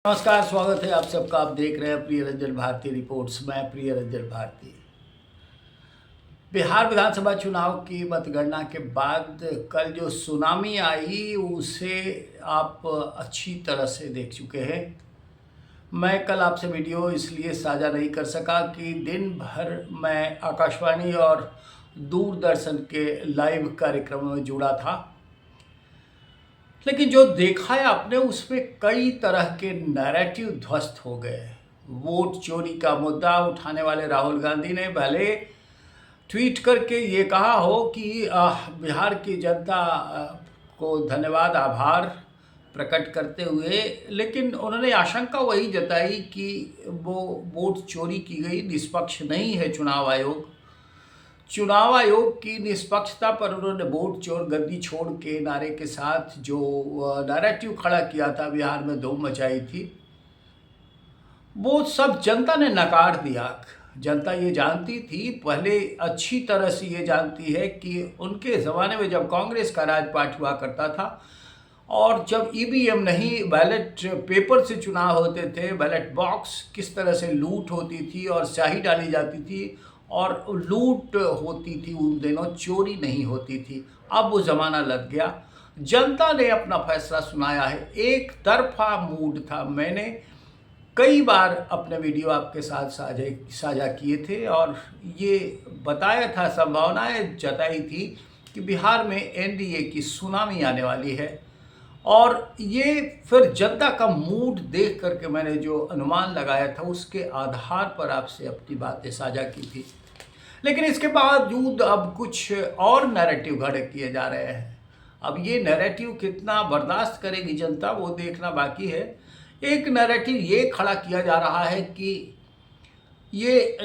नमस्कार, स्वागत है आप सबका। आप देख रहे हैं प्रिय रंजन भारती रिपोर्ट्स। मैं प्रिय रंजन भारती। बिहार विधानसभा चुनाव की मतगणना के बाद कल जो सुनामी आई उसे आप अच्छी तरह से देख चुके हैं। मैं कल आपसे वीडियो इसलिए साझा नहीं कर सका कि दिन भर मैं आकाशवाणी और दूरदर्शन के लाइव कार्यक्रमों में जुड़ा था, लेकिन जो देखा है आपने उसमें कई तरह के नैरेटिव ध्वस्त हो गए। वोट चोरी का मुद्दा उठाने वाले राहुल गांधी ने भले ट्वीट करके ये कहा हो कि बिहार की जनता को धन्यवाद आभार प्रकट करते हुए, लेकिन उन्होंने आशंका वही जताई कि वो वोट चोरी की गई, निष्पक्ष नहीं है चुनाव आयोग की निष्पक्षता पर उन्होंने वोट चोर गद्दी छोड़ के नारे के साथ जो नैरेटिव खड़ा किया था, बिहार में धूम मचाई थी, वो सब जनता ने नकार दिया। जनता ये जानती थी, पहले अच्छी तरह से ये जानती है कि उनके ज़माने में जब कांग्रेस का राजपाट हुआ करता था और जब ईवीएम नहीं बैलेट पेपर से चुनाव होते थे, बैलेट बॉक्स किस तरह से लूट होती थी और स्याही डाली जाती थी और लूट होती थी, उन दिनों चोरी नहीं होती थी। अब वो ज़माना लग गया। जनता ने अपना फैसला सुनाया है। एक तरफा मूड था। मैंने कई बार अपने वीडियो आपके साथ साझा किए थे और ये बताया था, संभावनाएं जताई थी कि बिहार में एनडीए की सुनामी आने वाली है। और ये फिर जनता का मूड देख करके मैंने जो अनुमान लगाया था उसके आधार पर आपसे अपनी बातें साझा की थी। लेकिन इसके बावजूद अब कुछ और नैरेटिव खड़े किए जा रहे हैं। अब ये नैरेटिव कितना बर्दाश्त करेगी जनता, वो देखना बाकी है। एक नैरेटिव ये खड़ा किया जा रहा है कि ये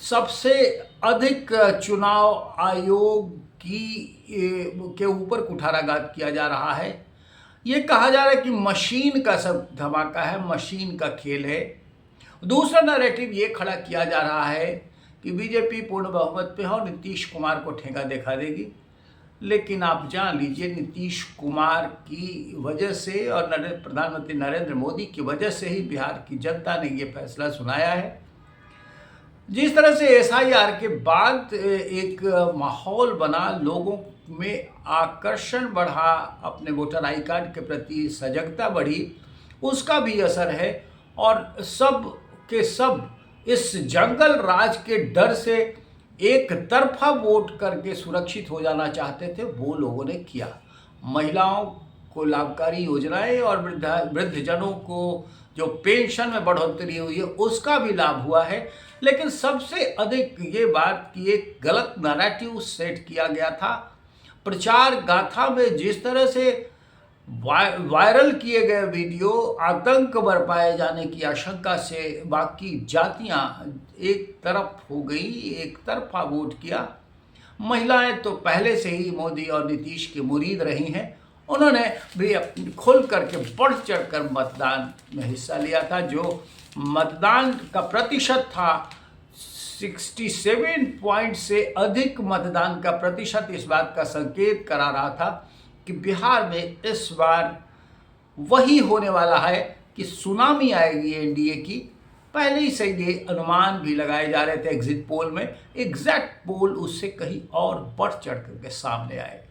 सबसे अधिक चुनाव आयोग के ऊपर कुठाराघात किया जा रहा है। ये कहा जा रहा है कि मशीन का सब धमाका है, मशीन का खेल है। दूसरा नैरेटिव ये खड़ा किया जा रहा है कि बीजेपी पूर्ण बहुमत पे है और नीतीश कुमार को ठेका दिखा देगी। लेकिन आप जान लीजिए, नीतीश कुमार की वजह से और प्रधानमंत्री नरेंद्र मोदी की वजह से ही बिहार की जनता ने ये फैसला सुनाया है। जिस तरह से एसआईआर के बाद एक माहौल बना, लोगों में आकर्षण बढ़ा, अपने वोटर आई कार्ड के प्रति सजगता बढ़ी, उसका भी असर है। और सब के सब इस जंगल राज के डर से एक तरफा वोट करके सुरक्षित हो जाना चाहते थे, वो लोगों ने किया। महिलाओं को लाभकारी योजनाएं और वृद्धजनों को जो पेंशन में बढ़ोतरी हुई है उसका भी लाभ हुआ है। लेकिन सबसे अधिक ये बात कि एक गलत नैरेटिव सेट किया गया था। प्रचार गाथा में जिस तरह से वायरल किए गए वीडियो आतंक बरपाए जाने की आशंका से बाकी जातियां एक तरफ हो गई, एक तरफा वोट किया। महिलाएं तो पहले से ही मोदी और नीतीश के मुरीद रही हैं, उन्होंने भी खुल करके बढ़ चढ़ कर मतदान में हिस्सा लिया था। जो मतदान का प्रतिशत था 67 पॉइंट से अधिक मतदान का प्रतिशत इस बात का संकेत करा रहा था कि बिहार में इस बार वही होने वाला है कि सुनामी आएगी एनडीए की। पहले ही से ये अनुमान भी लगाए जा रहे थे एग्जिट पोल में। एग्जैक्ट पोल उससे कहीं और बढ़ चढ़ करके सामने आए।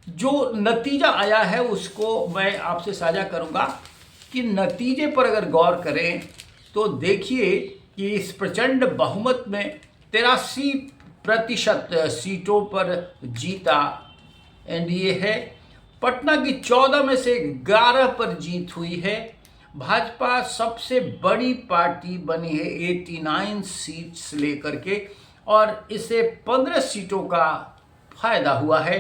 जो नतीजा आया है उसको मैं आपसे साझा करूंगा कि नतीजे पर अगर गौर करें तो देखिए कि इस प्रचंड बहुमत में 83% सीटों पर जीता एनडीए है। पटना की 14 में से 11 पर जीत हुई है। भाजपा सबसे बड़ी पार्टी बनी है 89 सीट्स लेकर के, और इसे 15 सीटों का फायदा हुआ है।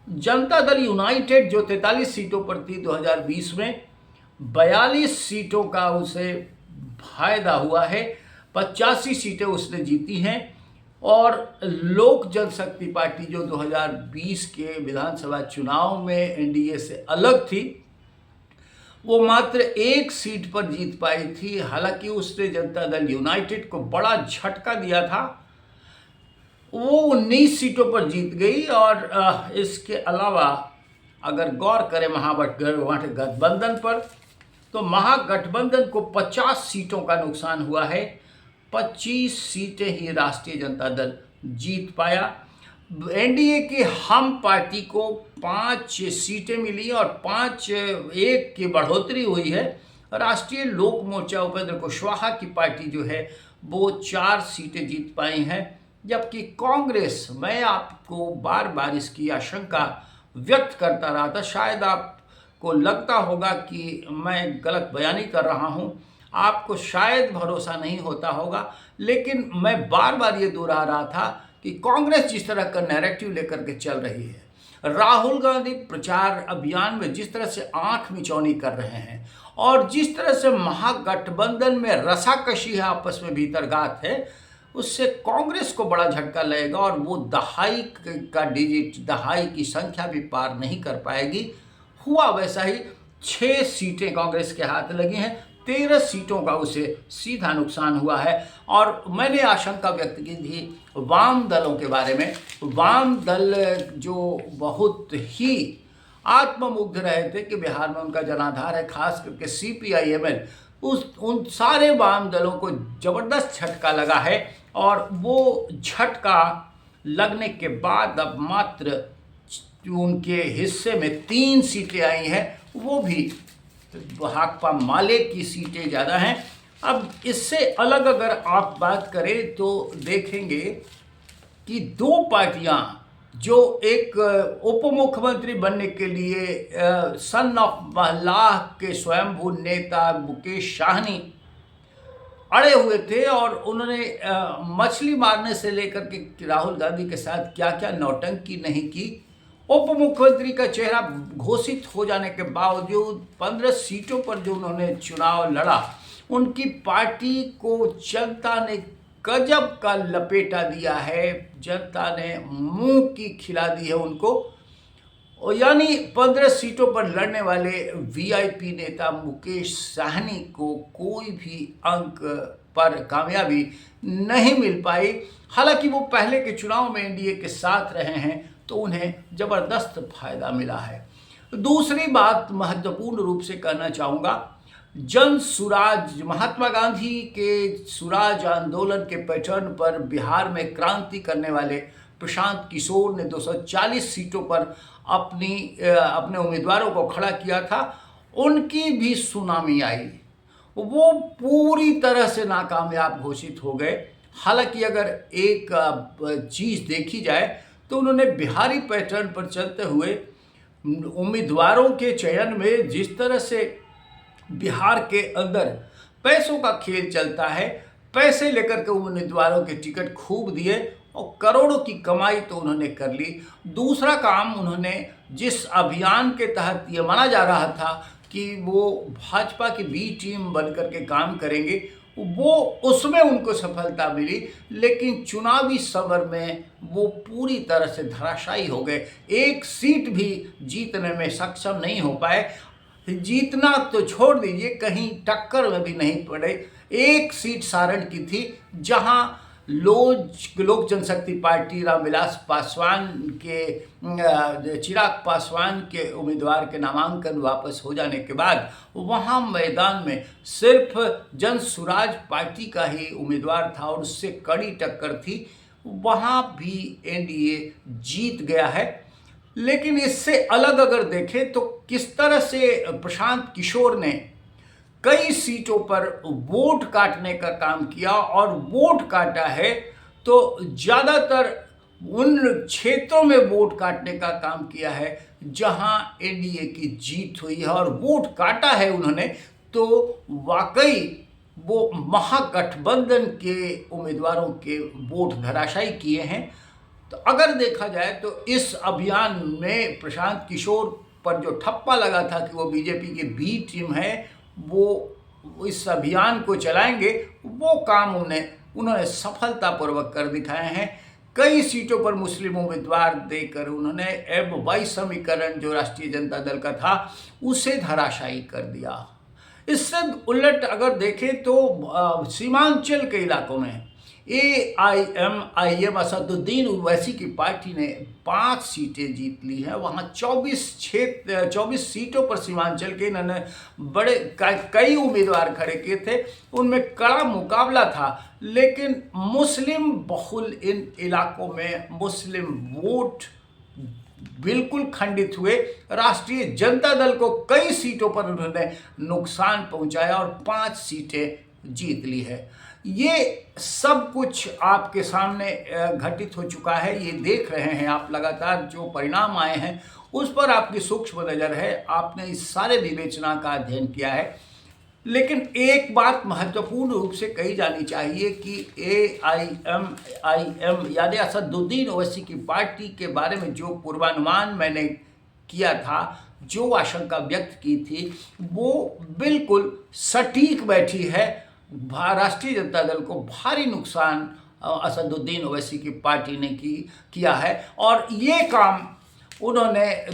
जनता दल यूनाइटेड जो 43 सीटों पर थी 2020 में, 42 सीटों का उसे फायदा हुआ है। 85 सीटें उसने जीती हैं। और लोक जनशक्ति पार्टी जो 2020 के विधानसभा चुनाव में एनडीए से अलग थी, वो मात्र 1 सीट पर जीत पाई थी। हालांकि उसने जनता दल यूनाइटेड को बड़ा झटका दिया था, वो 19 सीटों पर जीत गई। और इसके अलावा अगर गौर करें महागठबंधन पर तो महागठबंधन को 50 सीटों का नुकसान हुआ है। 25 सीटें ही राष्ट्रीय जनता दल जीत पाया। एनडीए की हम पार्टी को 5 सीटें मिली और 5-1 की बढ़ोतरी हुई है। राष्ट्रीय लोक मोर्चा उपेंद्र कुशवाहा की पार्टी जो है वो 4 सीटें जीत पाई हैं, जबकि कांग्रेस, मैं आपको बार बार इसकी आशंका व्यक्त करता रहा था, शायद आपको लगता होगा कि मैं गलत बयानी कर रहा हूं, आपको शायद भरोसा नहीं होता होगा, लेकिन मैं बार बार ये दोहरा रहा था कि कांग्रेस जिस तरह का नैरेटिव लेकर के चल रही है, राहुल गांधी प्रचार अभियान में जिस तरह से आंख मिचौनी कर रहे हैं और जिस तरह से महागठबंधन में रसाकशी है, आपस में भीतरघात है, उससे कांग्रेस को बड़ा झटका लगेगा और वो दहाई का डिजिट, दहाई की संख्या भी पार नहीं कर पाएगी। हुआ वैसा ही, 6 सीटें कांग्रेस के हाथ लगी हैं, 13 सीटों का उसे सीधा नुकसान हुआ है। और मैंने आशंका व्यक्त की थी वाम दलों के बारे में। वाम दल जो बहुत ही आत्ममुग्ध रहे थे कि बिहार में उनका जनाधार है, खास करके CPI-ML, उन सारे वाम दलों को जबरदस्त झटका लगा है और वो झटका लगने के बाद अब मात्र उनके हिस्से में 3 सीटें आई हैं, वो भी भाकपा माले की सीटें ज़्यादा हैं। अब इससे अलग अगर आप बात करें तो देखेंगे कि 2 पार्टियां जो एक उप मुख्यमंत्री बनने के लिए सन ऑफ महलाह के स्वयंभू नेता मुकेश साहनी अड़े हुए थे और उन्होंने मछली मारने से लेकर के राहुल गांधी के साथ क्या क्या नौटंकी नहीं की। उप मुख्यमंत्री का चेहरा घोषित हो जाने के बावजूद 15 सीटों पर जो उन्होंने चुनाव लड़ा, उनकी पार्टी को जनता ने गजब का लपेटा दिया है, जनता ने मुंह की खिला दी है उनको। और यानी 15 सीटों पर लड़ने वाले VIP नेता मुकेश साहनी को कोई भी अंक पर कामयाबी नहीं मिल पाई। हालांकि वो पहले के चुनाव में एनडीए के साथ रहे हैं तो उन्हें जबरदस्त फायदा मिला है। दूसरी बात महत्वपूर्ण रूप से कहना चाहूँगा, जन सुराज, महात्मा गांधी के सुराज आंदोलन के पैटर्न पर बिहार में क्रांति करने वाले प्रशांत किशोर ने 240 सीटों पर अपने उम्मीदवारों को खड़ा किया था। उनकी भी सुनामी आई, वो पूरी तरह से नाकामयाब घोषित हो गए। हालांकि अगर एक चीज़ देखी जाए तो उन्होंने बिहारी पैटर्न पर चलते हुए उम्मीदवारों के चयन में जिस तरह से बिहार के अंदर पैसों का खेल चलता है, पैसे लेकर के उम्मीदवारों के टिकट खूब दिए और करोड़ों की कमाई तो उन्होंने कर ली। दूसरा काम, उन्होंने जिस अभियान के तहत ये माना जा रहा था कि वो भाजपा की बी टीम बनकर के काम करेंगे, वो उसमें उनको सफलता मिली, लेकिन चुनावी समर में वो पूरी तरह से धराशायी हो गए। एक सीट भी जीतने में सक्षम नहीं हो पाए। जीतना तो छोड़ दीजिए, कहीं टक्कर में भी नहीं पड़े। एक सीट सारण की थी जहां लोक जनशक्ति पार्टी रामविलास पासवान के चिराग पासवान के उम्मीदवार के नामांकन वापस हो जाने के बाद वहां मैदान में सिर्फ जन सुराज पार्टी का ही उम्मीदवार था और उससे कड़ी टक्कर थी। वहां भी एनडीए जीत गया है। लेकिन इससे अलग अगर देखें तो किस तरह से प्रशांत किशोर ने कई सीटों पर वोट काटने का काम किया, और वोट काटा है तो ज़्यादातर उन क्षेत्रों में वोट काटने का काम किया है जहां एनडीए की जीत हुई है, और वोट काटा है उन्होंने तो वाकई वो महागठबंधन के उम्मीदवारों के वोट धराशायी किए हैं। तो अगर देखा जाए तो इस अभियान में प्रशांत किशोर पर जो ठप्पा लगा था कि वो बीजेपी की बी टीम है, वो इस अभियान को चलाएंगे, वो काम उन्होंने सफलतापूर्वक कर दिखाए हैं। कई सीटों पर मुस्लिम उम्मीदवार देकर उन्होंने वाई समीकरण जो राष्ट्रीय जनता दल का था उसे धराशायी कर दिया। इससे उलट अगर देखें तो सीमांचल के इलाकों में AIMIM असदुद्दीन ओवैसी की पार्टी ने 5 सीटें जीत ली हैं। वहाँ 24 सीटों पर सीमांचल के इन्होंने बड़े कई उम्मीदवार खड़े किए थे, उनमें कड़ा मुकाबला था। लेकिन मुस्लिम बहुल इन इलाकों में मुस्लिम वोट बिल्कुल खंडित हुए। राष्ट्रीय जनता दल को कई सीटों पर उन्होंने नुकसान पहुंचाया और 5 सीटें जीत ली है। ये सब कुछ आपके सामने घटित हो चुका है, ये देख रहे हैं आप। लगातार जो परिणाम आए हैं उस पर आपकी सूक्ष्म नज़र है, आपने इस सारे विवेचना का अध्ययन किया है। लेकिन एक बात महत्वपूर्ण रूप से कही जानी चाहिए कि AIMIM यानी असदुद्दीन ओवैसी की पार्टी के बारे में जो पूर्वानुमान मैंने किया था, जो आशंका व्यक्त की थी, वो बिल्कुल सटीक बैठी है। राष्ट्रीय जनता दल को भारी नुकसान असदुद्दीन ओवैसी की पार्टी ने किया है और ये काम उन्होंने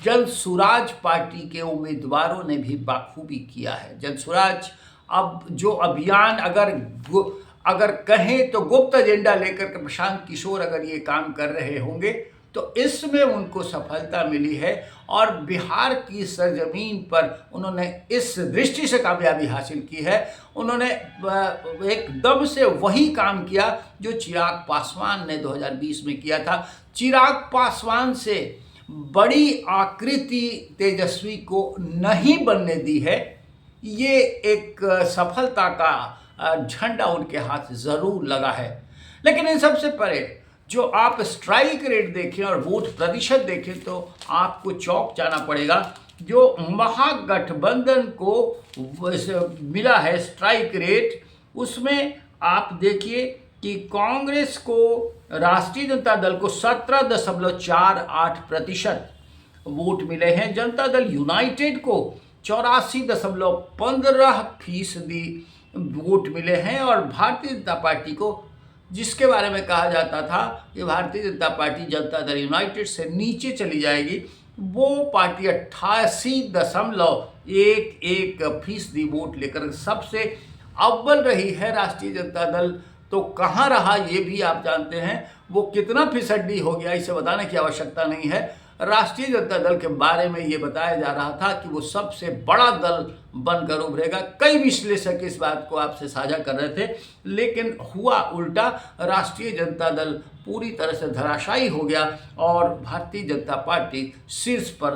जनसुराज पार्टी के उम्मीदवारों ने भी बाखूबी किया है। जनसुराज अब जो अभियान अगर कहें तो गुप्त एजेंडा लेकर के प्रशांत किशोर अगर ये काम कर रहे होंगे तो इसमें उनको सफलता मिली है और बिहार की सरजमीन पर उन्होंने इस दृष्टि से कामयाबी हासिल की है। उन्होंने एकदम से वही काम किया जो चिराग पासवान ने 2020 में किया था। चिराग पासवान से बड़ी आकृति तेजस्वी को नहीं बनने दी है। ये एक सफलता का झंडा उनके हाथ ज़रूर लगा है। लेकिन इन सबसे परे जो आप स्ट्राइक रेट देखें और वोट प्रतिशत देखें तो आपको चौंक जाना पड़ेगा। जो महागठबंधन को मिला है स्ट्राइक रेट, उसमें आप देखिए कि कांग्रेस को, राष्ट्रीय जनता दल को 17.48% वोट मिले हैं। जनता दल यूनाइटेड को 84.15% वोट मिले हैं और भारतीय जनता पार्टी को, जिसके बारे में कहा जाता था कि भारतीय जनता पार्टी जनता दल यूनाइटेड से नीचे चली जाएगी, वो पार्टी 88.11% वोट लेकर सबसे अव्वल रही है। राष्ट्रीय जनता दल तो कहाँ रहा ये भी आप जानते हैं। वो कितना फीसदी हो गया इसे बताने की आवश्यकता नहीं है। राष्ट्रीय जनता दल के बारे में ये बताया जा रहा था कि वो सबसे बड़ा दल बनकर उभरेगा। कई विश्लेषक इस बात को आपसे साझा कर रहे थे, लेकिन हुआ उल्टा। राष्ट्रीय जनता दल पूरी तरह से धराशायी हो गया और भारतीय जनता पार्टी शीर्ष पर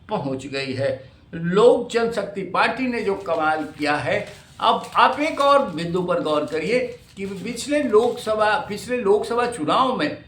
पहुंच गई है। लोक जनशक्ति पार्टी ने जो कमाल किया है, अब आप एक और बिंदु पर गौर करिए कि पिछले लोकसभा चुनाव में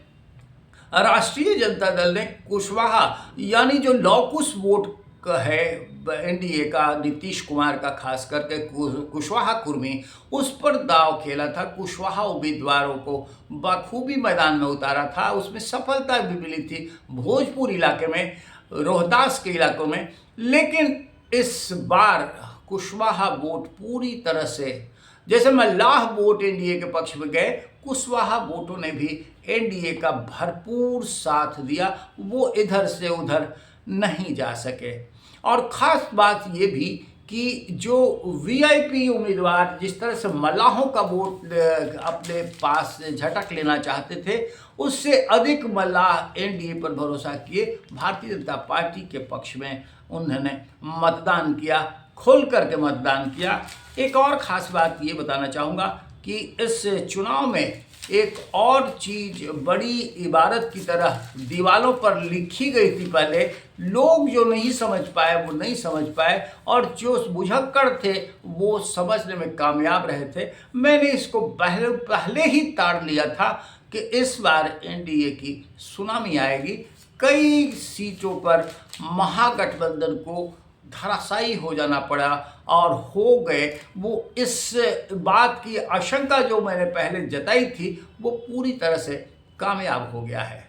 राष्ट्रीय जनता दल ने कुशवाहा यानी जो लॉकुस वोट है एनडीए का, नीतीश कुमार का खास करके कुशवाहा कुर्मी, उस पर दाव खेला था। कुशवाहा उम्मीदवारों को बखूबी मैदान में उतारा था, उसमें सफलता भी मिली थी भोजपुर इलाके में, रोहतास के इलाकों में। लेकिन इस बार कुशवाहा वोट पूरी तरह से, जैसे मल्लाह वोट एनडीए के पक्ष में गए, कुशवाहा वोटों ने भी एनडीए का भरपूर साथ दिया। वो इधर से उधर नहीं जा सके। और ख़ास बात ये भी कि जो वीआईपी उम्मीदवार जिस तरह से मल्लाहों का वोट अपने पास झटक लेना चाहते थे, उससे अधिक मल्लाह एनडीए पर भरोसा किए। भारतीय जनता पार्टी के पक्ष में उन्होंने मतदान किया, खोल करके मतदान किया। एक और ख़ास बात ये बताना चाहूँगा कि इस चुनाव में एक और चीज़ बड़ी इबारत की तरह दीवालों पर लिखी गई थी। पहले लोग जो नहीं समझ पाए वो नहीं समझ पाए और जो बुझक्कड़ थे वो समझने में कामयाब रहे थे। मैंने इसको पहले ही ताड़ लिया था कि इस बार एनडीए की सुनामी आएगी। कई सीटों पर महागठबंधन को धराशायी हो जाना पड़ा और हो गए। वो इस बात की आशंका जो मैंने पहले जताई थी वो पूरी तरह से कामयाब हो गया है।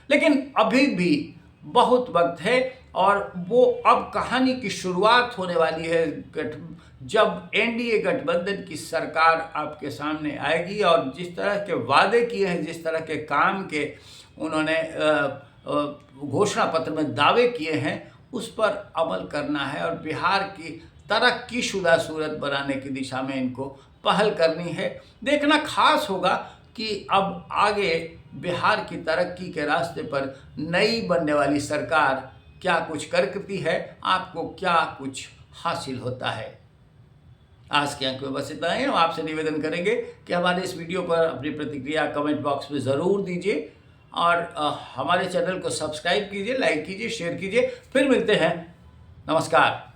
लेकिन अभी भी बहुत वक्त है और वो अब कहानी की शुरुआत होने वाली है जब एनडीए गठबंधन की सरकार आपके सामने आएगी और जिस तरह के वादे किए हैं, जिस तरह के काम के उन्होंने घोषणा पत्र में दावे किए हैं, उस पर अमल करना है और बिहार की तरक्कीशुदा सूरत बनाने की दिशा में इनको पहल करनी है। देखना खास होगा कि अब आगे बिहार की तरक्की के रास्ते पर नई बनने वाली सरकार क्या कुछ करती है, आपको क्या कुछ हासिल होता है। आज के अंक में बस इतना ही। हम आपसे निवेदन करेंगे कि हमारे इस वीडियो पर अपनी प्रतिक्रिया कमेंट बॉक्स में ज़रूर दीजिए और हमारे चैनल को सब्सक्राइब कीजिए, लाइक कीजिए, शेयर कीजिए। फिर मिलते हैं। नमस्कार।